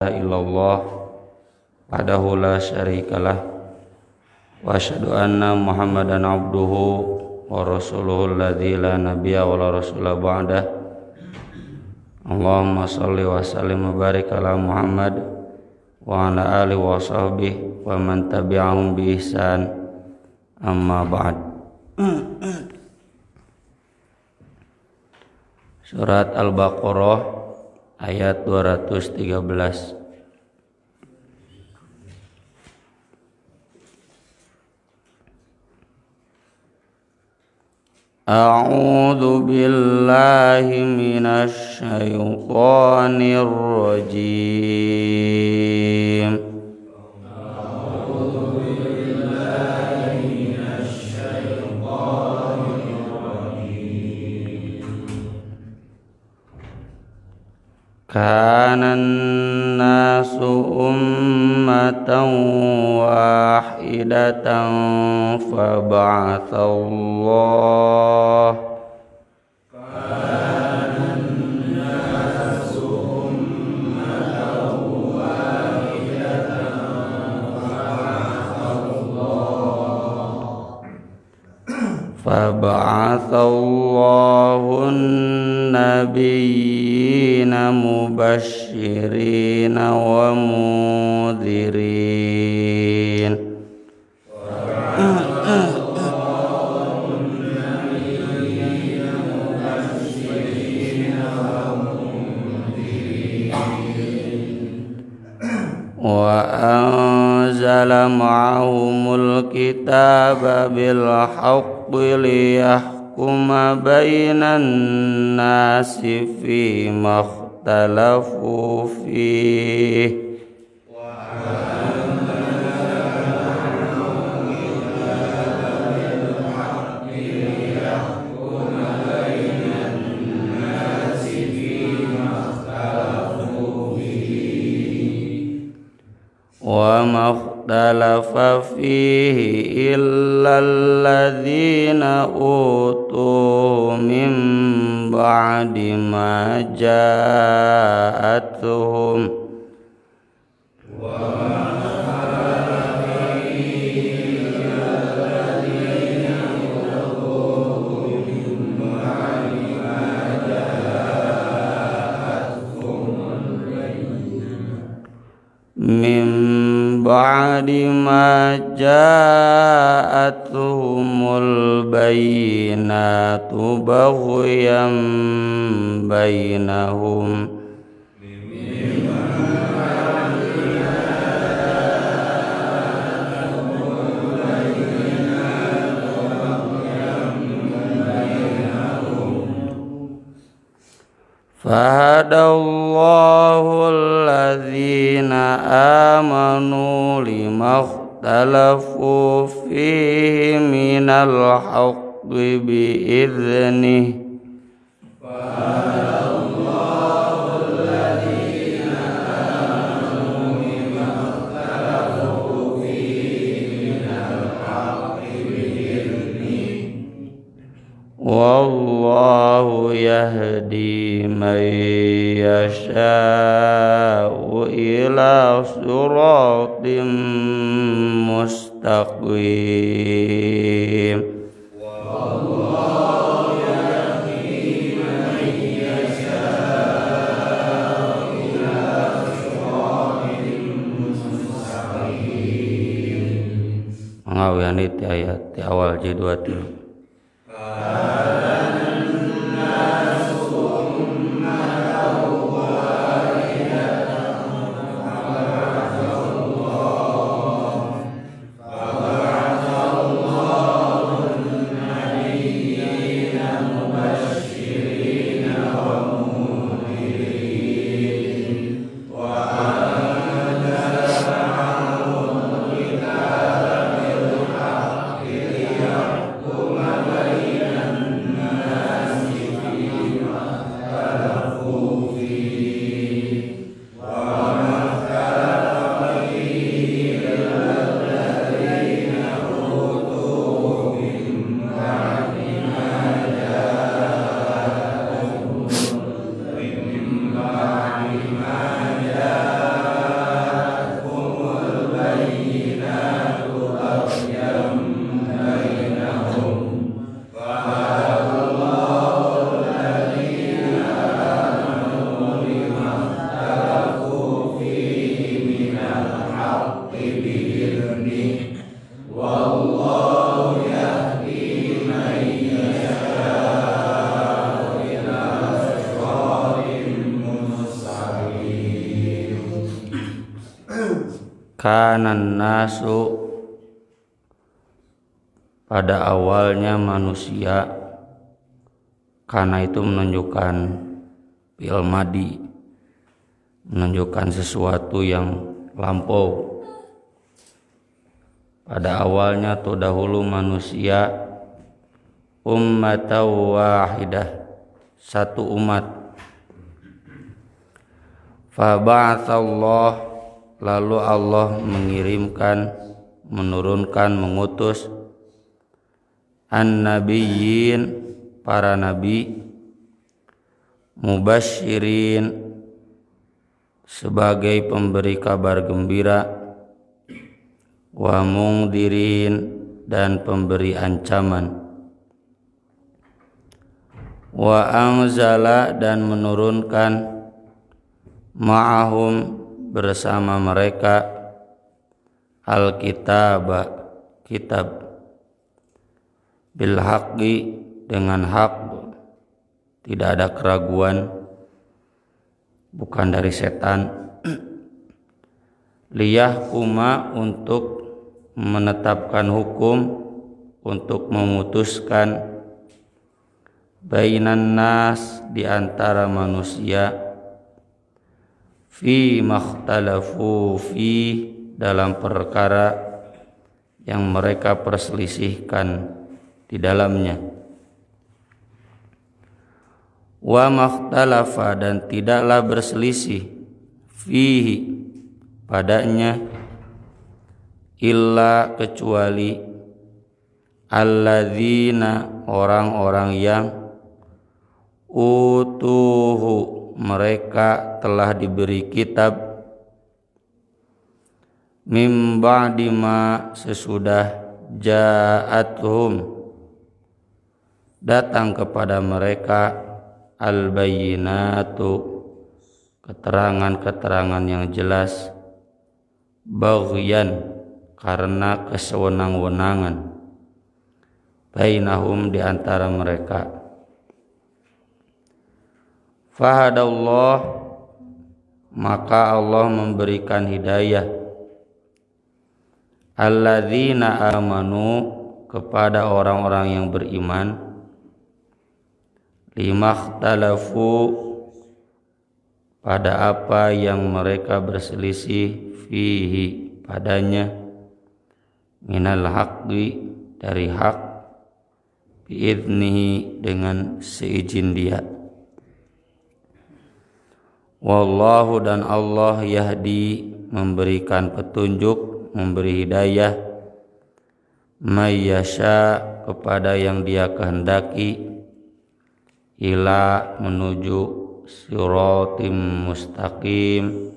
illallah wahdahu la syarikalah wa asyhadu anna Muhammadan abduhu wa rasuluhu alladzi la nabiyya wa la rasula ba'dah. Allahumma shalli wa sallim wa barik ala Muhammad wa ala alihi wa sahbihi wa man tabi'ahum bi ihsan, amma ba'd. Surat Al-Baqarah ayat 213. A'udzu billahi minasy syaithanir rajim. Kanan nasu ummatan wahidatan faba'athallah Faba'athallahu an-nabiyyina mubashshirina wa mundhirin wa anzala ma'ahumul kitaba bil haqqi liyahkuma bainan nasi fima ikhtalafu fihi wa ma ikhtalafa fihi illa alladhina utu min ba'di ma ja'atuhum ba'di ma ja'atuhumul bayyinatu baghyan bainahum fahadallahu alladhina amanu lima ikhtalafu fihi minal haqqi bi'idhnihi wallahu yahdi man yasha'u ila siratim mustaqim. Wallahu yahdi man yasha'u ila siratim mustaqim. Mengawian itu ayat di awal jadwatil. kanan nasu, pada awalnya manusia. Kana itu menunjukkan fi'il madi, menunjukkan sesuatu yang lampau. Pada awalnya atau dahulu manusia ummatan wahidah, satu umat. Fa ba'atsallah, lalu Allah mengirimkan, menurunkan, mengutus an-nabiyyin, para nabi, mubasyirin, sebagai pemberi kabar gembira, wa mungdirin, dan pemberi ancaman, wa anzala, dan menurunkan, ma'ahum, bersama mereka, al-kitab, kitab, bil haqqi, dengan hak, tidak ada keraguan, bukan dari setan. Liyahkuma, untuk menetapkan hukum, untuk memutuskan, bainan nas, di antara manusia, fi makhtalafu fi, dalam perkara yang mereka perselisihkan di dalamnya. Wa makhtalafa, dan tidaklah berselisih, fihi, padanya, illa, kecuali, alladzina, orang-orang yang, utuhu, mereka telah diberi kitab, mim ba'di ma, sesudah, ja'athum, datang kepada mereka, al-bayyinatu, keterangan-keterangan yang jelas, baghyan, karena kesewenang-wenangan, bainahum, di antara mereka. Fahadallah, maka Allah memberikan hidayah, alladzina amanu, kepada orang-orang yang beriman, limakhtalafu, pada apa yang mereka berselisih, fihi, padanya, minal haqqi, dari hak, biidnihi, dengan seizin Dia. Wallahu, dan Allah, yahdi, memberikan petunjuk, memberi hidayah, mayyasha, kepada yang Dia kehendaki, ila, menuju siratim mustaqim,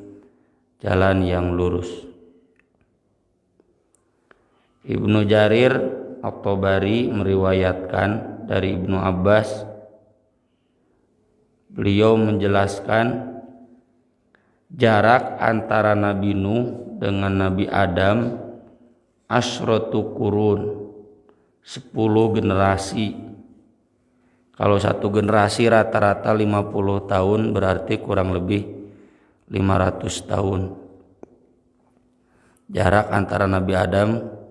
jalan yang lurus. Ibnu Jarir At-Tabari meriwayatkan dari Ibnu Abbas, beliau menjelaskan jarak antara Nabi Nuh dengan Nabi Adam asyratu qurun, 10 generasi. Kalau satu generasi rata-rata 50 tahun, berarti kurang lebih 500 tahun. Jarak antara Nabi Adam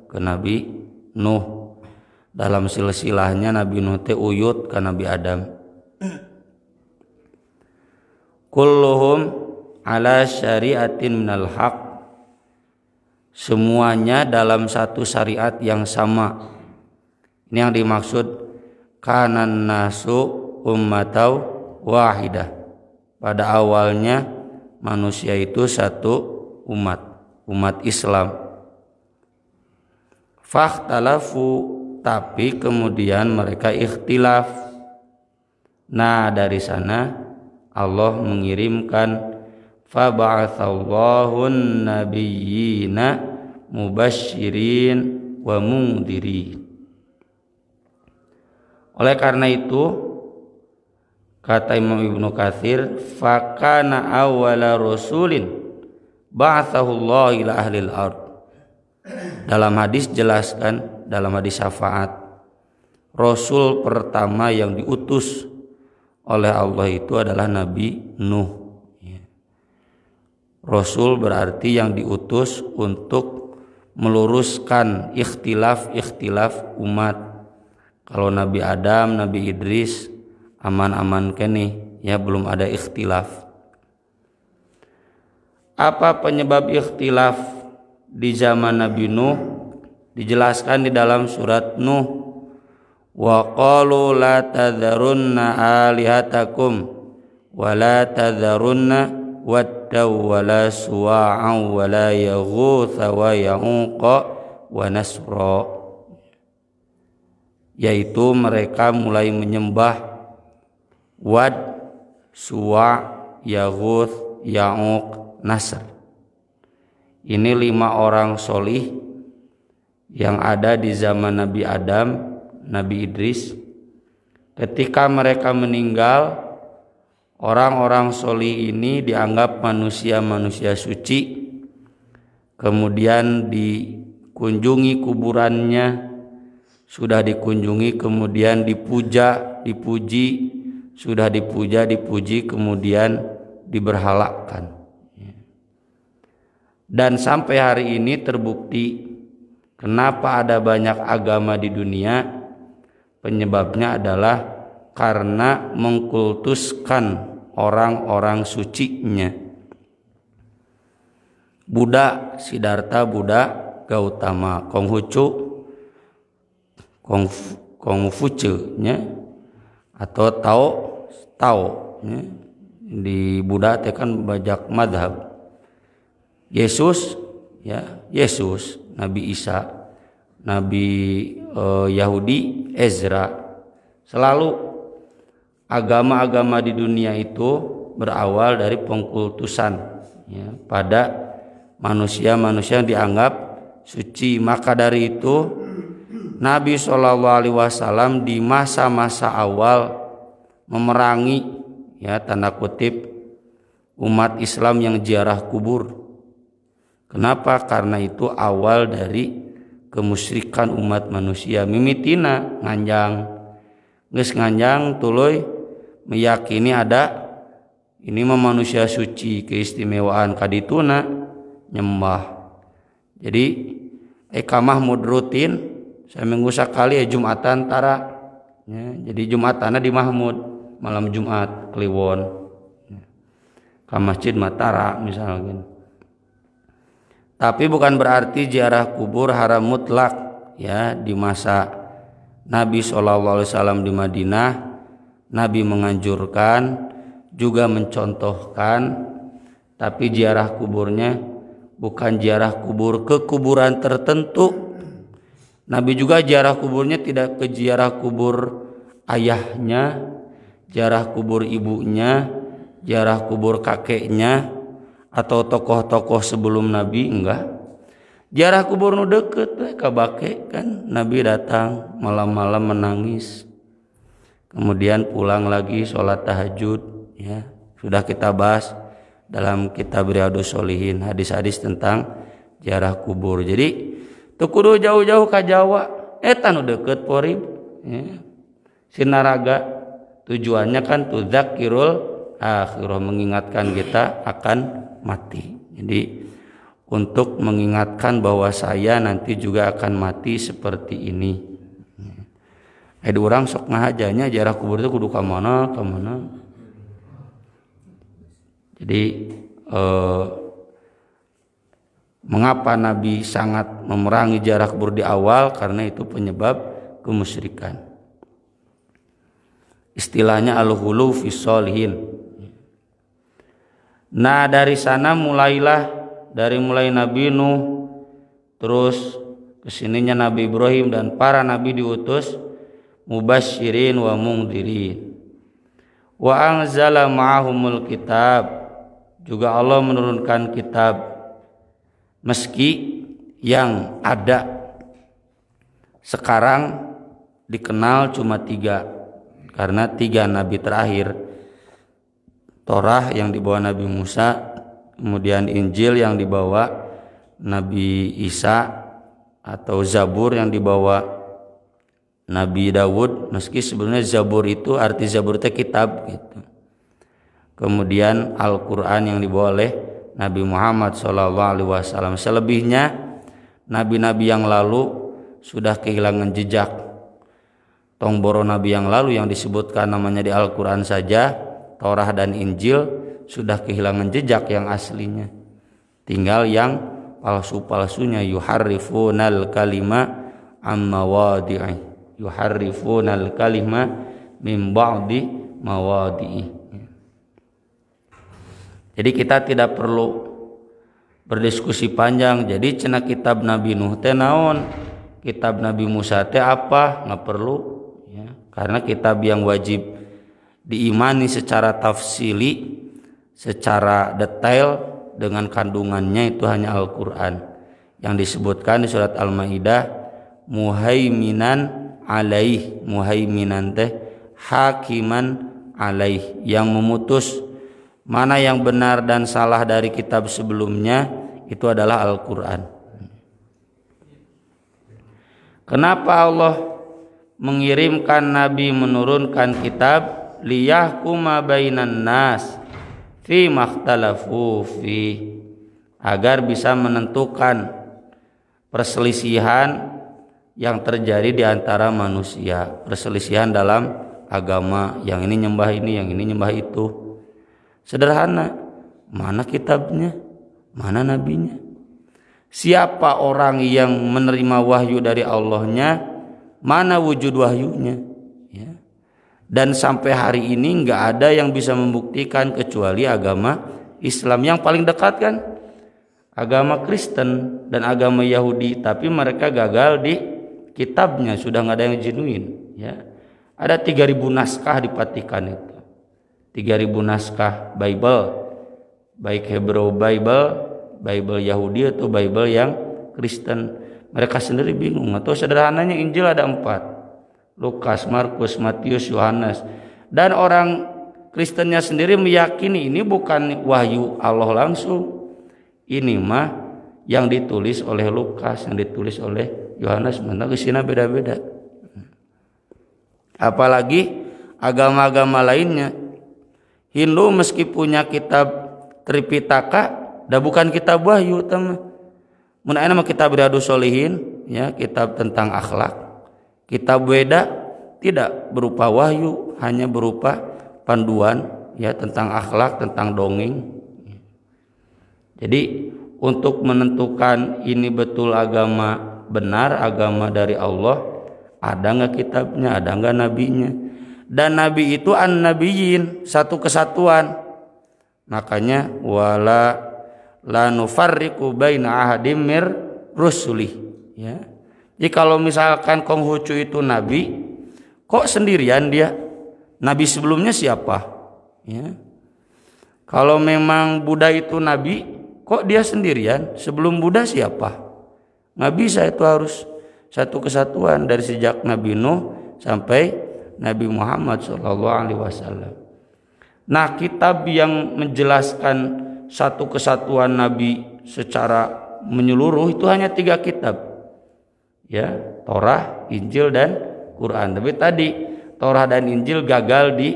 ke Nabi Nuh. Dalam silsilahnya Nabi Nuh teh uyut ke Nabi Adam. Kulluhum ala syariatin minal haq, semuanya dalam satu syariat yang sama. Ini yang dimaksud kanan nasu ummatau wahidah. Pada awalnya manusia itu satu umat Islam. Fakhtalafu, tapi kemudian mereka ikhtilaf. Nah, dari sana Allah mengirimkan faba'athallahun nabiyyina mubasyirin wa mungdirin. Oleh karena itu, kata Imam Ibnu Katsir, fakana awwala rasulin ba'athahullah ila ahlil ard. Dalam hadis jelaskan, dalam hadis syafaat, Rasul pertama yang diutus oleh Allah itu adalah Nabi Nuh. Rasul berarti yang diutus untuk meluruskan ikhtilaf umat. Kalau Nabi Adam, Nabi Idris aman-aman kene, ya belum ada ikhtilaf. Apa penyebab ikhtilaf di zaman Nabi Nuh? Dijelaskan di dalam surat Nuh. Wa qalu la tadharunna alihatakum wa la tadharunna waddaw wa la suwa'an wa la yaghutha wa ya'uqa wa nasra, yaitu mereka mulai menyembah Wad, Suwa', Yaghuth, Ya'uq, Nasr. Ini 5 orang solih yang ada di zaman Nabi Adam, Nabi Idris. Ketika mereka meninggal, orang-orang solih ini dianggap manusia-manusia suci. Kemudian dikunjungi kuburannya, sudah dikunjungi kemudian dipuji, sudah dipuji kemudian diberhalakan. Dan sampai hari ini terbukti kenapa ada banyak agama di dunia. Penyebabnya adalah karena mengkultuskan orang-orang sucinya. Buddha, Siddhartha Buddha Gautama, Konghucu nya, atau Tao nya. Di Buddha teh kan banyak madhab. Yesus, ya Yesus, Nabi Isa, Nabi Yahudi, Ezra. Selalu agama-agama di dunia itu berawal dari pengkultusan, ya, pada manusia-manusia yang dianggap suci. Maka dari itu Nabi SAW di masa-masa awal memerangi, ya tanda kutip, umat Islam yang ziarah kubur. Kenapa? Karena itu awal dari kemusyrikan umat manusia. Mimitina nganjang, geus nganjang tuluy meyakini ada ini mah manusia suci, keistimewaan kadituna nyembah. Jadi Eka Mahmud rutin seminggu sekali ya Jumatan tara, ya, jadi Jumatanna di Mahmud malam Jumat Kliwon, ya, ke Masjid Matara misalnya. Tapi bukan berarti ziarah kubur haram mutlak, ya. Di masa Nabi SAW di Madinah, Nabi menganjurkan, juga mencontohkan, tapi ziarah kuburnya bukan ziarah kubur ke kuburan tertentu. Nabi juga ziarah kuburnya tidak ke ziarah kubur ayahnya, ziarah kubur ibunya, ziarah kubur kakeknya, atau tokoh-tokoh sebelum Nabi, enggak. Ziarah kubur nu deket ka bake kan, Nabi datang malam-malam menangis, kemudian pulang lagi sholat tahajud, ya. Sudah kita bahas dalam kitab Riyadhus Shalihin hadis-hadis tentang ziarah kubur. Jadi teu kudu jauh-jauh ka Jawa, eta nu deket Porib, ya. Sinaraga tujuannya kan tudzakirul akhirah, mengingatkan kita akan mati. Jadi untuk mengingatkan bahwa saya nanti juga akan mati seperti ini. Ada orang sok ngahajanya ziarah kubur itu kudu ka mana. Jadi mengapa Nabi sangat memerangi ziarah kubur di awal? Karena itu penyebab kemusyrikan. Istilahnya al-ghulu fi sholihin. Nah dari sana mulai Nabi Nuh, terus kesininya Nabi Ibrahim dan para nabi diutus mubasyirin wa mungdirin. Wa anzala ma'ahumul kitab, juga Allah menurunkan kitab, meski yang ada sekarang dikenal cuma 3, karena 3 nabi terakhir, Torah yang dibawa Nabi Musa, kemudian Injil yang dibawa Nabi Isa, atau Zabur yang dibawa Nabi Daud, meski sebenarnya Zabur itu arti Zabur itu kitab gitu. Kemudian Al-Quran yang dibawa oleh Nabi Muhammad SAW. Selebihnya nabi-nabi yang lalu sudah kehilangan jejak. Tongboro nabi yang lalu yang disebutkan namanya di Al-Quran saja, Taurat dan Injil, sudah kehilangan jejak yang aslinya. Tinggal yang palsu-palsunya, yuharrifunal kalima amma wadi'i, yuharrifunal kalima min ba'di mawadi'i. Jadi kita tidak perlu berdiskusi panjang. Jadi cenah kitab Nabi Nuh teh naon, kitab Nabi Musa teh apa, nggak perlu ya. Karena kitab yang wajib diimani secara tafsili, secara detail dengan kandungannya itu hanya Al-Quran yang disebutkan di surat Al-Maidah, muhaiminan alaih. Muhaiminan teh hakiman alaih, yang memutus mana yang benar dan salah dari kitab sebelumnya itu adalah Al-Quran. Kenapa Allah mengirimkan Nabi menurunkan kitab? Liyahkuma bainan nas fi makhtalafu fi, agar bisa menentukan perselisihan yang terjadi di antara manusia, perselisihan dalam agama, yang ini nyembah ini, yang ini nyembah itu. Sederhana, mana kitabnya, mana nabinya, siapa orang yang menerima wahyu dari Allahnya, mana wujud wahyunya ya. Dan sampai hari ini nggak ada yang bisa membuktikan kecuali agama Islam. Yang paling dekat kan agama Kristen dan agama Yahudi, tapi mereka gagal di kitabnya, sudah nggak ada yang genuine ya. Ada 3.000 naskah di Vatikan itu, 3.000 naskah Bible, baik Hebrew Bible, Bible Yahudi atau Bible yang Kristen. Mereka sendiri bingung. Atau sederhananya Injil ada 4, Lukas, Markus, Matius, Yohanes. Dan orang Kristennya sendiri meyakini ini bukan wahyu Allah langsung, ini mah yang ditulis oleh Lukas, yang ditulis oleh Yohanes. Mana isinya beda-beda. Apalagi agama-agama lainnya. Hindu meski punya kitab Tripitaka, dah bukan kitab wahyu teman. Mun aya mah kitab Riyadhus Shalihin ya, kitab tentang akhlak. Kitab Weda tidak berupa wahyu, hanya berupa panduan ya tentang akhlak, tentang dongeng. Jadi untuk menentukan ini betul agama benar, agama dari Allah, ada nggak kitabnya, ada nggak nabinya. Dan nabi itu an-nabiyyin, satu kesatuan. Makanya wala la nufarriqu baina ahadim mir rusuli ya. Jadi kalau misalkan Konghucu itu nabi, kok sendirian dia? Nabi sebelumnya siapa? Ya. Kalau memang Buddha itu nabi, kok dia sendirian? Sebelum Buddha siapa? Nggak bisa, itu harus satu kesatuan dari sejak Nabi Nuh sampai Nabi Muhammad SAW. Nah, kitab yang menjelaskan satu kesatuan Nabi secara menyeluruh itu hanya 3 kitab, ya, Taurat, Injil, dan Quran. Tapi tadi Taurat dan Injil gagal di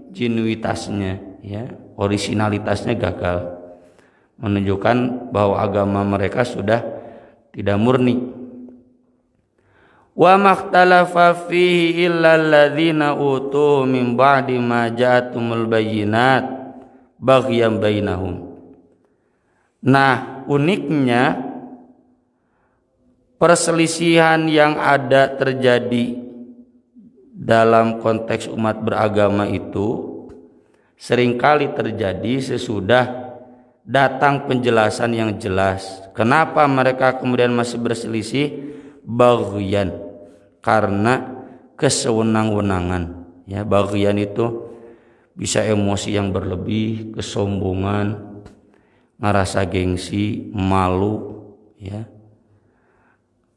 genuitasnya, ya, originalitasnya gagal, menunjukkan bahwa agama mereka sudah tidak murni. Wa makhtalafa fihi illa alladzina utuhu min ba'di ma ja'atumul bayyinat baghyan bainahum. Nah, uniknya perselisihan yang ada terjadi dalam konteks umat beragama itu seringkali terjadi sesudah datang penjelasan yang jelas. Kenapa mereka kemudian masih berselisih? Baghyan, karena kesewenang-wenangan ya. Baghyan itu bisa emosi yang berlebih, kesombongan, ngerasa gengsi, malu ya,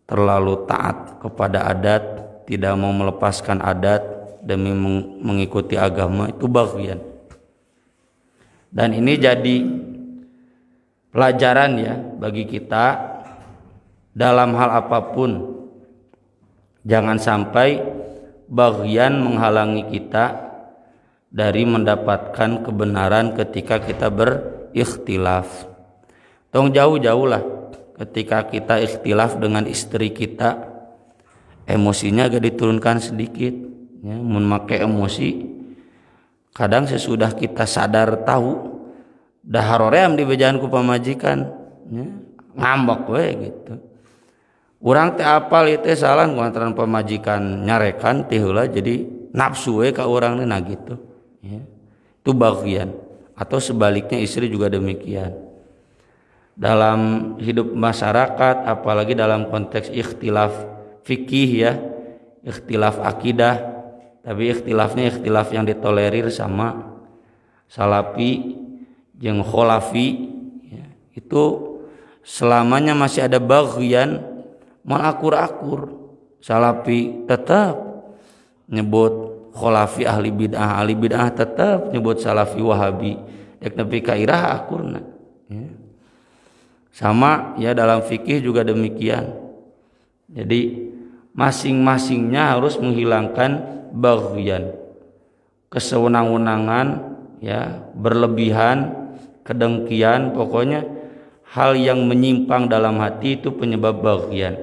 terlalu taat kepada adat, tidak mau melepaskan adat demi mengikuti agama, itu baghyan. Dan ini jadi pelajaran ya bagi kita dalam hal apapun. Jangan sampai baghyan menghalangi kita dari mendapatkan kebenaran ketika kita berikhtilaf. Tong jauh-jauh lah ketika kita ikhtilaf dengan istri kita, emosinya agak diturunkan sedikit ya, memakai emosi kadang sesudah kita sadar tahu dah haroream di bejaan ku pamajikan ya, ngambek we gitu. Urang teh apal itu salah kulantaran pamajikan nyarekan teh heula jadi nafsu we ka urang nah gitu ya. Itu bagian, atau sebaliknya istri juga demikian. Dalam hidup masyarakat apalagi dalam konteks ikhtilaf fikih ya, ikhtilaf akidah, tapi ikhtilafnya ikhtilaf yang ditolerir sama salafi jeung kholafi ya, itu selamanya masih ada bagian malakur-akur. Salafi tetap nyebut kholafi ahli bid'ah tetap nyebut salafi wahabi dek nepi ka irah akurna ya. Sama ya dalam fikih juga demikian. Jadi masing-masingnya harus menghilangkan bagian kesewenang-wenangan ya, berlebihan, kedengkian, pokoknya hal yang menyimpang dalam hati itu penyebab bagian.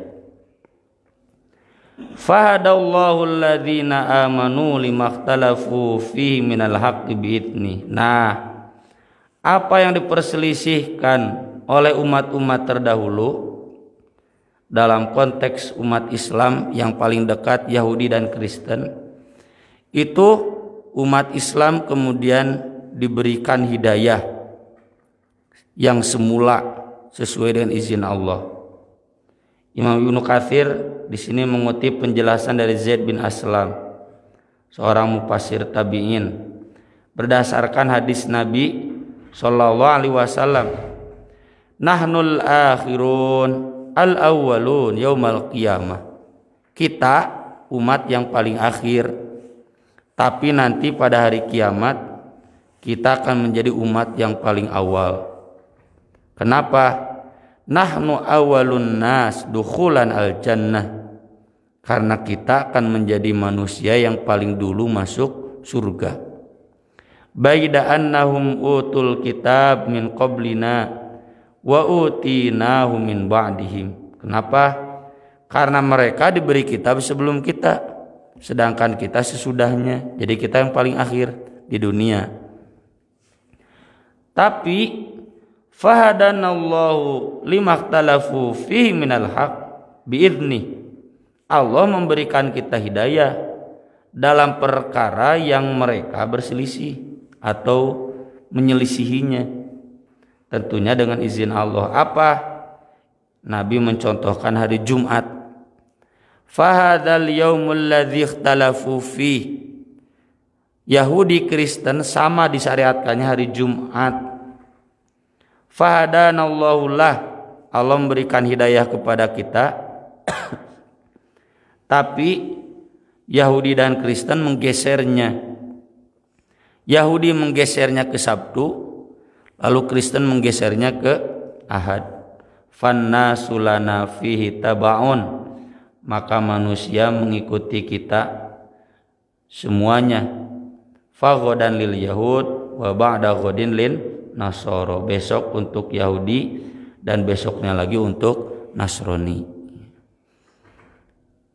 Fahadallahu alladhina amanu limakhtalafu fihi minal haqqi bi'idni. Nah, apa yang diperselisihkan oleh umat-umat terdahulu dalam konteks umat Islam yang paling dekat Yahudi dan Kristen, itu umat Islam kemudian diberikan hidayah yang semula sesuai dengan izin Allah. Imam Ibnu Katsir di sini mengutip penjelasan dari Zaid bin Aslam, seorang mufassir tabi'in, berdasarkan hadis Nabi sallallahu alaihi wasallam, nahnul akhirun al-awwalun yaumal qiyamah. Kita umat yang paling akhir, tapi nanti pada hari kiamat kita akan menjadi umat yang paling awal. Kenapa? Nahnu awwalun nas dukhulan al-jannah. Karena kita akan menjadi manusia yang paling dulu masuk surga. Baida annahum utul kitab min qablina wa utinahu min ba'dihim. Kenapa? Karena mereka diberi kitab sebelum kita, sedangkan kita sesudahnya. Jadi kita yang paling akhir di dunia. Tapi fahadanallahu limakhtalafu fihi minal haq bi'idni. Allah memberikan kita hidayah dalam perkara yang mereka berselisih atau menyelisihinya, tentunya dengan izin Allah. Apa? Nabi mencontohkan hari Jumat. Fahadal yaumul ladzi ikhtalafu fihi. Yahudi Kristen sama disyariatkannya hari Jumat. Fahadanallahu lah, Allah memberikan hidayah kepada kita. Tapi Yahudi dan Kristen menggesernya. Yahudi menggesernya ke Sabtu, lalu Kristen menggesernya ke Ahad. Fannasu lana fihi tabaun, maka manusia mengikuti kita semuanya. Faghadan lil yahud wa ba'da ghadin lin Nasoro, besok untuk Yahudi dan besoknya lagi untuk Nasrani.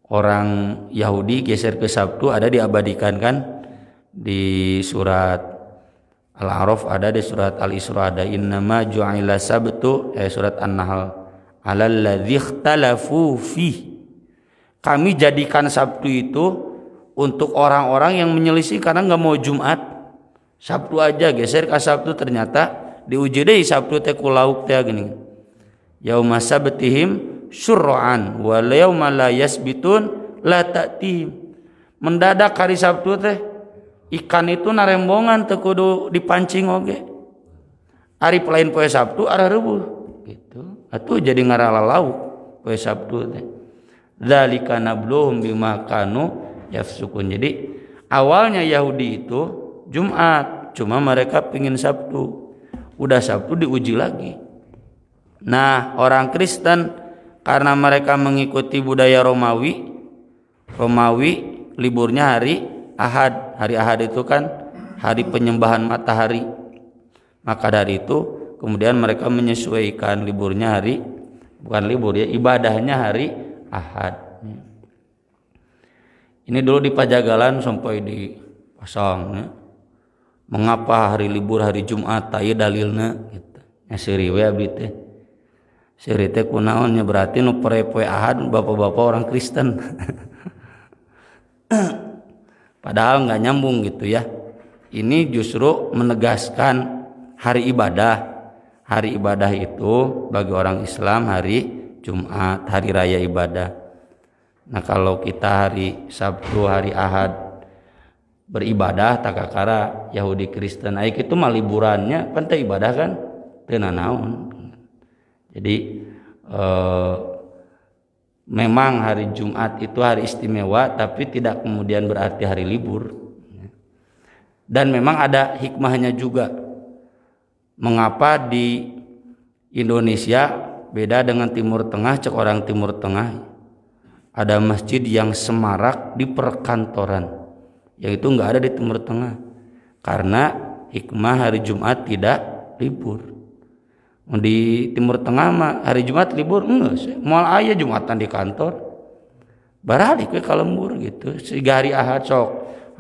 Orang Yahudi geser ke Sabtu ada diabadikan kan di surat Al-A'raf, ada di surat Al-Isra, ada innama ju'ila sabtu, surat An-Nahl, alal ladzi ikhtalafu fi. Kami jadikan Sabtu itu untuk orang-orang yang menyelisih karena nggak mau Jumat. Sabtu aja geser ke Sabtu, ternyata diuji deh Sabtu teh ku lauk teh gini. Yauma sabtihim syur'an wa yauma la yasbitun la ta'tihim. Mendadak hari Sabtu teh ikan itu narembongan teu kudu dipancing oge. Ari lain poe Sabtu ara reubuh gitu. Atuh jadi ngarala lauk poe Sabtu teh. Dzalika nabluhum bima kanu yafsukun. Jadi awalnya Yahudi itu Jumat, cuma mereka pingin Sabtu. Udah Sabtu diuji lagi. Nah, orang Kristen karena mereka mengikuti budaya Romawi liburnya hari Ahad. Hari Ahad itu kan hari penyembahan matahari. Maka dari itu kemudian mereka menyesuaikan liburnya hari, bukan libur ya, ibadahnya hari Ahad. Ini dulu di Pajagalan sampai dipasang ya. Mengapa hari libur hari Jumat taya dalilna gitu. Nya seuri we abdi teh. Seuri teh kunaonnya berarti nu poe Ahad bapak-bapak orang Kristen. Padahal nggak nyambung gitu ya. Ini justru menegaskan hari ibadah. Hari ibadah itu bagi orang Islam hari Jumat, hari raya ibadah. Nah kalau kita hari Sabtu, hari Ahad beribadah takakara Yahudi Kristen aik itu mah liburannya kan teh ibadah kan teu nanaon. Jadi memang hari Jumat itu hari istimewa tapi tidak kemudian berarti hari libur. Dan memang ada hikmahnya juga. Mengapa di Indonesia beda dengan Timur Tengah, cek orang Timur Tengah ada masjid yang semarak di perkantoran, yang itu nggak ada di Timur Tengah, karena hikmah hari Jumat tidak libur. Di Timur Tengah mah hari Jumat libur enggak, moal aya Jumatan di kantor, baralik we ka lembur gitu. Siga hari Ahad sok,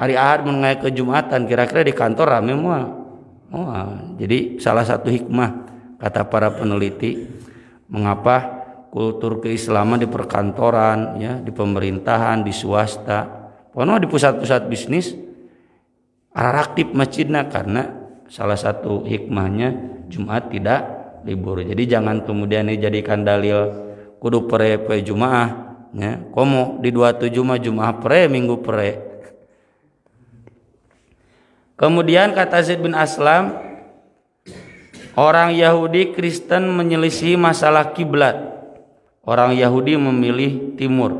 hari Ahad mun ke Jumatan kira-kira di kantor rame moal. Jadi salah satu hikmah kata para peneliti mengapa kultur keislaman di perkantoran ya, di pemerintahan, di swasta, pokoknya di pusat-pusat bisnis aktif masjidnya, karena salah satu hikmahnya Jumat tidak libur. Jadi jangan kemudian dijadikan dalil kudu pere Jumaah ya, komo di 27 mah Jumaah pere minggu pere. Kemudian kata Zaid bin Aslam, orang Yahudi Kristen menyelisih masalah kiblat. Orang Yahudi memilih timur,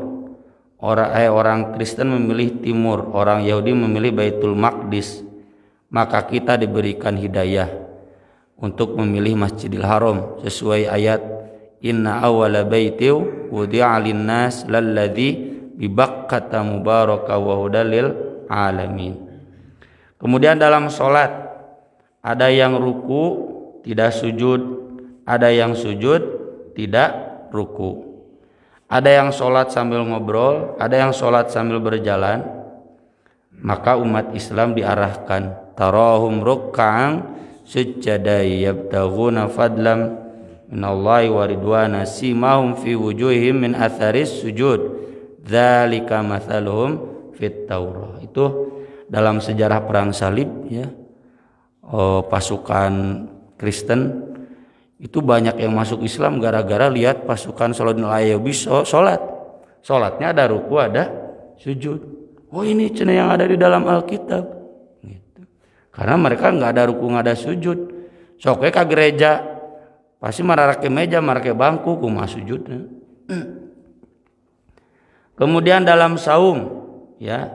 orang Kristen memilih timur, orang Yahudi memilih Baitul Maqdis. Maka kita diberikan hidayah untuk memilih Masjidil Haram sesuai ayat Inna awwala baiti wudi'a lin-nas lalladzi bi Bakkata mubaraka wa hudal lil alamin. Kemudian dalam salat ada yang ruku tidak sujud, ada yang sujud tidak ruku. Ada yang sholat sambil ngobrol, ada yang sholat sambil berjalan. Maka umat Islam diarahkan tarahum ruk'an sujjadai yabtaghuna fadlam minallahi wa ridwana simahum fi wujuhihim min atharis sujud dzalika mathaluhum fit Taurah. Itu dalam sejarah perang salib ya. Pasukan Kristen itu banyak yang masuk Islam gara-gara lihat pasukan Saladin al-Ayyubi sholatnya ada ruku ada sujud. Oh ini cenah yang ada di dalam Alkitab gitu. Karena mereka nggak ada ruku nggak ada sujud, sok ke gereja pasti marake meja marake bangku kumaha sujudnya. Kemudian dalam saum ya,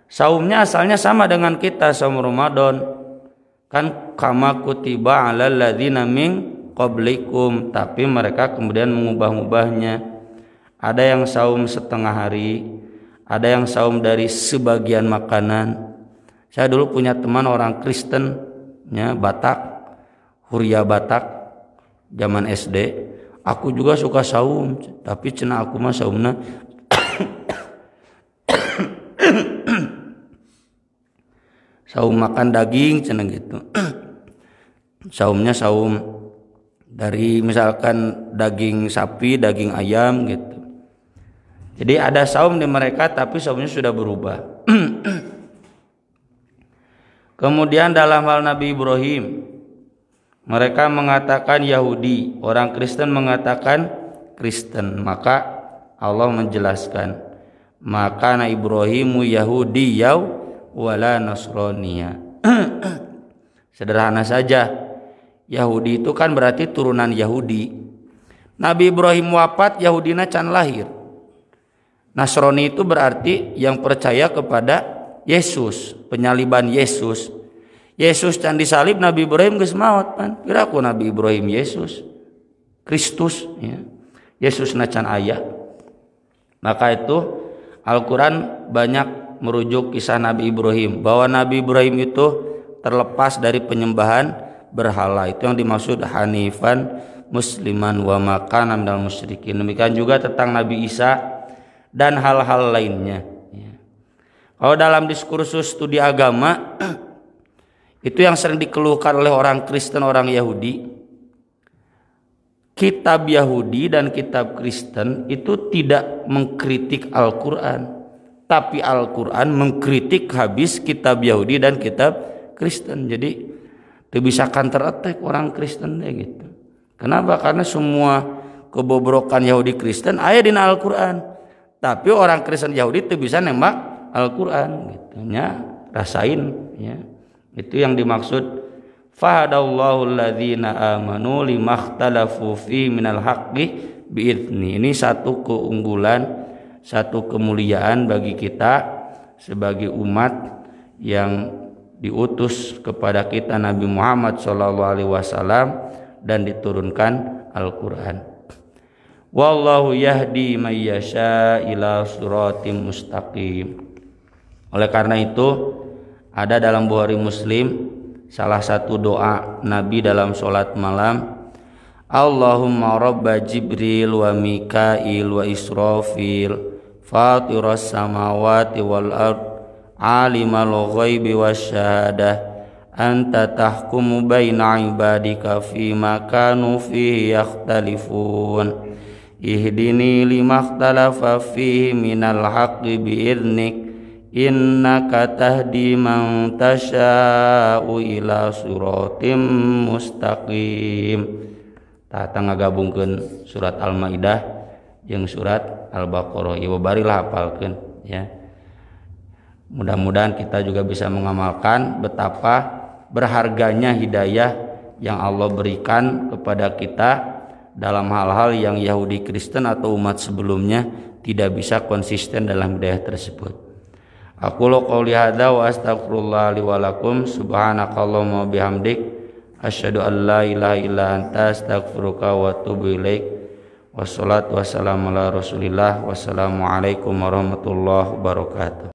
saumnya asalnya sama dengan kita saum Ramadan kan, kama kutiba alal ladzina min qablikum, tapi mereka kemudian mengubah-ubahnya. Ada yang saum setengah hari, ada yang saum dari sebagian makanan. Saya dulu punya teman orang Kristen ya, Batak, Huria Batak, zaman SD. Aku juga suka saum, tapi cenah aku mah saumna saum makan daging cenah gitu. Saumnya saum dari misalkan daging sapi, daging ayam gitu. Jadi ada saum di mereka tapi saumnya sudah berubah. Kemudian dalam hal Nabi Ibrahim, mereka mengatakan Yahudi, orang Kristen mengatakan Kristen. Maka Allah menjelaskan, maka na Ibrahimu Yahudiyaw wala Nasraniya. Sederhana saja. Yahudi itu kan berarti turunan Yahudi. Nabi Ibrahim wafat, Yahudina can lahir. Nasrani itu berarti yang percaya kepada Yesus, penyaliban Yesus. Yesus can disalib, Nabi Ibrahim geus maot pan. Piraku Nabi Ibrahim Yesus Kristus ya. Yesus na can aya. Maka itu Al-Qur'an banyak merujuk kisah Nabi Ibrahim, bahwa Nabi Ibrahim itu terlepas dari penyembahan berhala. Itu yang dimaksud hanifan musliman wa makana minal musyrikin. Demikian juga tentang Nabi Isa dan hal-hal lainnya. Kalau dalam diskursus studi agama itu yang sering dikeluhkan oleh orang Kristen, orang Yahudi, kitab Yahudi dan kitab Kristen itu tidak mengkritik Al-Quran, tapi Al-Quran mengkritik habis kitab Yahudi dan kitab Kristen. Jadi itu bisa counter attack orang Kristen deh gitu. Kenapa? Karena semua kebobrokan Yahudi Kristen aya di Al-Quran, tapi orang Kristen Yahudi itu bisa nembak Al-Quran gitu nya, rasain ya. Itu yang dimaksud fahadallahu alladzina amanu limakhtalafu fi minal haqqi biidzni. Ini satu keunggulan, satu kemuliaan bagi kita sebagai umat yang diutus kepada kita Nabi Muhammad SAW dan diturunkan Al-Quran. Wallahu yahdi may yasha ila siratim mustaqim. Oleh karena itu ada dalam Bukhari Muslim salah satu doa Nabi dalam sholat malam, Allahumma rabba Jibril wa Mikail wa Israfil fatiras samawati wal ard alimal ghaibi wasyahadah anta tahkumu baina ibadika fima kanu fihi yakhtalifun ihdini limakhtalafa fihi minal haqqi biidnik innaka tahdi man tasya'u ila siratim mustaqim. Tata ngagabungkeun surat Al-Maidah jeung surat Al-Baqarah. Ieu barilah hafalkeun ya. Mudah-mudahan kita juga bisa mengamalkan betapa berharganya hidayah yang Allah berikan kepada kita dalam hal-hal yang Yahudi Kristen atau umat sebelumnya tidak bisa konsisten dalam hidayah tersebut. Aqulu qouli hadza wa astaghfirullah li wa lakum subhanakallahumma bihamdik asyhadu an la ilaha illa anta astaghfiruka wa atubu ilaik. Wassalatu wassalamu ala Rasulillah. Wassalamu alaikum warahmatullahi wabarakatuh.